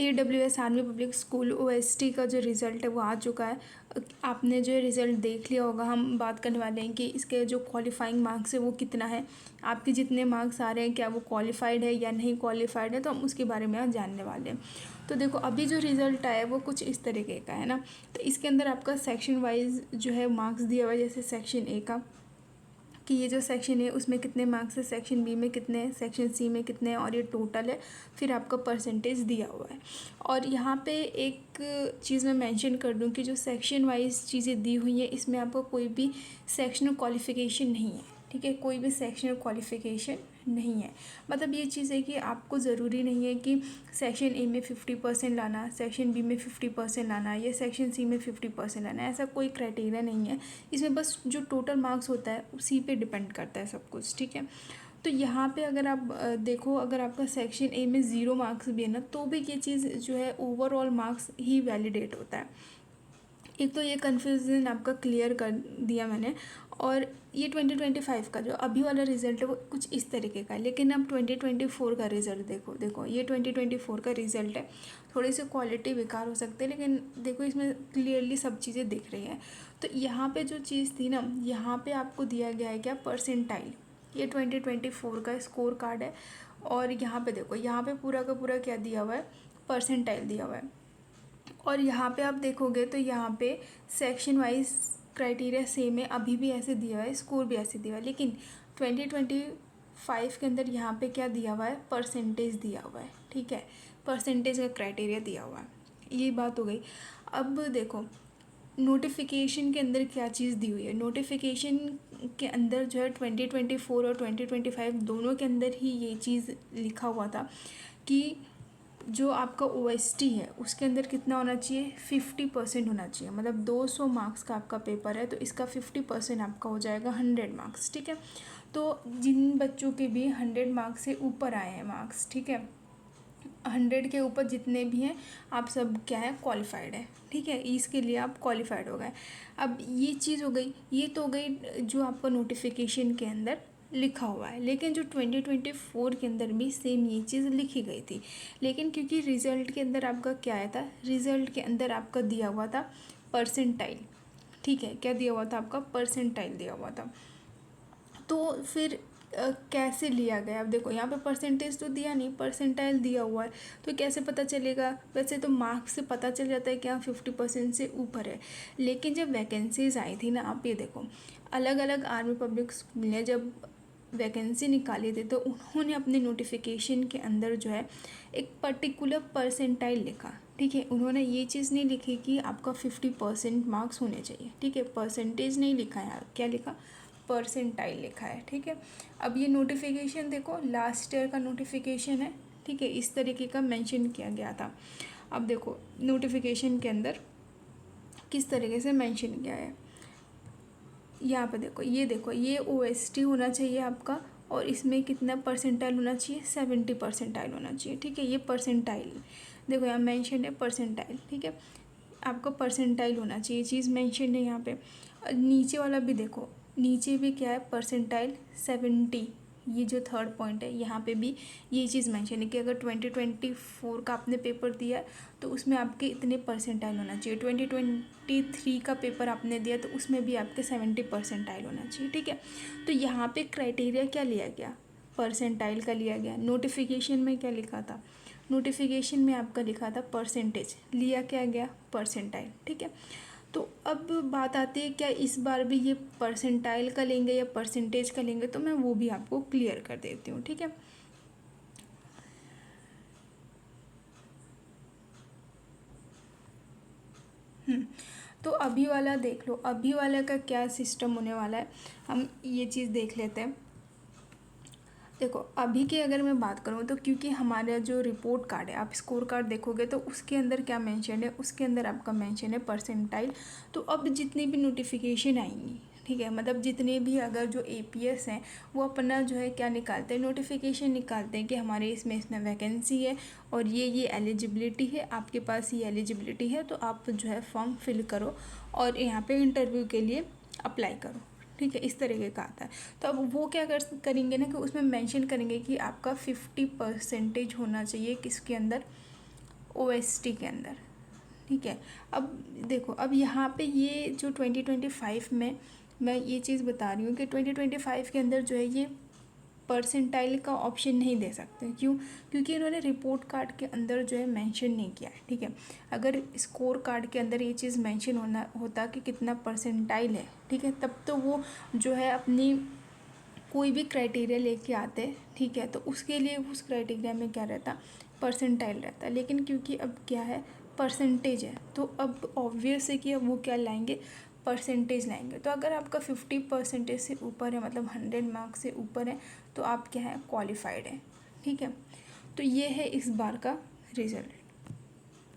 AWS army public school OST का जो result है वो आ चुका है। आपने जो रिज़ल्ट देख लिया होगा। हम बात करने वाले हैं कि इसके जो क्वालिफाइंग मार्क्स है वो कितना है, आपके जितने मार्क्स आ रहे हैं क्या वो क्वालिफाइड है या नहीं क्वालिफाइड है, तो हम उसके बारे में आज जानने वाले हैं। तो देखो अभी जो रिज़ल्ट आया है वो कुछ इस तरीके का है ना। तो इसके अंदर आपका सेक्शन वाइज जो है मार्क्स दिया हुआ है, जैसे सेक्शन ए का कि ये जो सेक्शन है उसमें कितने मार्क्स है, सेक्शन बी में कितने हैं, सेक्शन सी में कितने हैं, और ये टोटल है, फिर आपका परसेंटेज दिया हुआ है। और यहाँ पे एक चीज़ मैं मेंशन कर दूँ कि जो सेक्शन वाइज चीज़ें दी हुई हैं इसमें आपको कोई भी सेक्शनल क्वालिफ़िकेशन नहीं है, ठीक है, कोई भी सेक्शनल क्वालिफ़िकेशन नहीं है। मतलब ये चीज़ है कि आपको ज़रूरी नहीं है कि सेक्शन ए में 50% लाना, सेक्शन बी में 50% लाना या सेक्शन सी में 50% लाना, ऐसा कोई क्राइटेरिया नहीं है। इसमें बस जो टोटल मार्क्स होता है उसी पे डिपेंड करता है सब कुछ, ठीक है। तो यहाँ पे अगर आप देखो, अगर आपका सेक्शन ए में 0 मार्क्स भी है ना, तो भी ये चीज़ जो है ओवरऑल मार्क्स ही वैलिडेट होता है। एक तो ये कन्फ्यूज़न आपका क्लियर कर दिया मैंने। और ये 2025 का जो अभी वाला रिज़ल्ट है वो कुछ इस तरीके का है। लेकिन अब 2024 का रिज़ल्ट देखो ये 2024 का रिज़ल्ट है। थोड़ी सी क्वालिटी बेकार हो सकती है, लेकिन देखो इसमें क्लियरली सब चीज़ें दिख रही हैं। तो यहाँ पे जो चीज़ थी ना, यहाँ पे आपको दिया गया है क्या, परसेंटाइल। ये 2024 का स्कोर कार्ड है। और यहाँ पे देखो, यहाँ पे पूरा का पूरा क्या दिया हुआ है, परसेंटाइल दिया हुआ है। और यहाँ पे आप देखोगे तो यहाँ पे सेक्शन वाइज क्राइटेरिया सेम है, अभी भी ऐसे दिया हुआ है, स्कोर भी ऐसे दिया हुआ है। लेकिन 2025 के अंदर यहाँ पे क्या दिया हुआ है, परसेंटेज दिया हुआ है, ठीक है, परसेंटेज का क्राइटेरिया दिया हुआ है। ये बात हो गई। अब देखो नोटिफिकेशन के अंदर क्या चीज़ दी हुई है। नोटिफिकेशन के अंदर जो है 2024 और 2025 दोनों के अंदर ही ये चीज़ लिखा हुआ था कि जो आपका OST है उसके अंदर कितना होना चाहिए, 50% होना चाहिए। मतलब 200 मार्क्स का आपका पेपर है तो इसका 50% आपका हो जाएगा 100 मार्क्स, ठीक है। तो जिन बच्चों के भी 100 मार्क्स से ऊपर आए हैं मार्क्स, ठीक है, 100 के ऊपर जितने भी हैं आप सब क्या है, क्वालिफाइड है, ठीक है, इसके लिए आप क्वालिफाइड हो गए। अब ये चीज़ हो गई, ये तो हो गई जो आपका नोटिफिकेशन के अंदर लिखा हुआ है। लेकिन जो 2024 के अंदर भी सेम ये चीज़ लिखी गई थी। लेकिन क्योंकि रिज़ल्ट के अंदर आपका क्या आया था, रिज़ल्ट के अंदर आपका दिया हुआ था परसेंटाइल, ठीक है, क्या दिया हुआ था आपका, परसेंटाइल दिया हुआ था। तो फिर कैसे लिया गया, अब देखो यहाँ पे परसेंटेज तो दिया नहीं, परसेंटाइल दिया हुआ है, तो कैसे पता चलेगा। वैसे तो मार्क्स से पता चल जाता है कि हाँ 50% से ऊपर है। लेकिन जब वैकेंसीज आई थी ना, आप ये देखो अलग अलग आर्मी पब्लिक स्कूल ने जब वैकेंसी निकाली थी तो उन्होंने अपने नोटिफिकेशन के अंदर जो है एक पर्टिकुलर परसेंटाइल लिखा, ठीक है। उन्होंने ये चीज़ नहीं लिखी कि आपका 50% मार्क्स होने चाहिए, ठीक है, परसेंटेज नहीं लिखा है, क्या लिखा, परसेंटाइल लिखा है, ठीक है। अब ये नोटिफिकेशन देखो लास्ट ईयर का नोटिफिकेशन है, ठीक है, इस तरीके का मेंशन किया गया था। अब देखो नोटिफिकेशन के अंदर किस तरीके से मेंशन किया है, यहाँ पे देखो ये OST होना चाहिए आपका, और इसमें कितना परसेंटाइल होना चाहिए, 70 परसेंटाइल होना चाहिए, ठीक है। ये परसेंटाइल देखो यहाँ मेंशन है परसेंटाइल, ठीक है, आपका परसेंटाइल होना चाहिए, चीज़ मेंशन है यहाँ पे। नीचे वाला भी देखो, नीचे भी क्या है, परसेंटाइल 70, ये जो थर्ड पॉइंट है यहाँ पे भी ये चीज़ मेंशन है कि अगर 2024 का आपने पेपर दिया है तो उसमें आपके इतने परसेंटाइल होना चाहिए। 2023 का पेपर आपने दिया तो उसमें भी आपके 70 परसेंटाइल होना चाहिए, ठीक है। तो यहाँ पे क्राइटेरिया क्या लिया गया, परसेंटाइल का लिया गया। नोटिफिकेशन में क्या लिखा था, नोटिफिकेशन में आपका लिखा था परसेंटेज, लिया क्या गया, परसेंटाइल, ठीक है। तो अब बात आती है क्या इस बार भी ये परसेंटाइल का लेंगे या परसेंटेज का लेंगे, तो मैं वो भी आपको क्लियर कर देती हूँ, ठीक है। तो अभी वाला देख लो, अभी वाला का क्या सिस्टम होने वाला है, हम ये चीज़ देख लेते हैं। देखो अभी की अगर मैं बात करूँ तो क्योंकि हमारा जो रिपोर्ट कार्ड है, आप स्कोर कार्ड देखोगे तो उसके अंदर क्या मेंशन है, उसके अंदर आपका मेंशन है परसेंटाइल। तो अब जितनी भी नोटिफिकेशन आएंगी, ठीक है, मतलब जितने भी अगर जो APS हैं वो अपना जो है क्या निकालते हैं, नोटिफिकेशन निकालते हैं कि हमारे इसमें वैकेंसी है और ये एलिजिबिलिटी है, आपके पास ये एलिजिबिलिटी है, तो आप जो है फॉर्म फिल करो और यहाँ पे इंटरव्यू के लिए अप्लाई करो, ठीक है, इस तरीके का आता है। तो अब वो क्या करेंगे ना कि उसमें मेंशन करेंगे कि आपका 50% होना चाहिए किसके अंदर, OST के अंदर, ठीक है। अब देखो, अब यहाँ पे ये जो 2025 में मैं ये चीज़ बता रही हूँ कि 2025 के अंदर जो है ये परसेंटाइल का ऑप्शन नहीं दे सकते। क्यों? क्योंकि इन्होंने रिपोर्ट कार्ड के अंदर जो है मेंशन नहीं किया है, ठीक है। अगर स्कोर कार्ड के अंदर ये चीज़ मेंशन होना होता कि कितना परसेंटाइल है, ठीक है, तब तो वो जो है अपनी कोई भी क्राइटेरिया लेके आते, ठीक है, तो उसके लिए उस क्राइटेरिया में क्या रहता, परसेंटाइल रहता। लेकिन क्योंकि अब क्या है, परसेंटेज है, तो अब ऑब्वियस है कि अब वो क्या लाएंगे, परसेंटेज लाएंगे। तो अगर आपका 50% से ऊपर है, मतलब 100 मार्क्स से ऊपर है, तो आप क्या है, क्वालिफाइड है, ठीक है। तो ये है इस बार का रिज़ल्ट।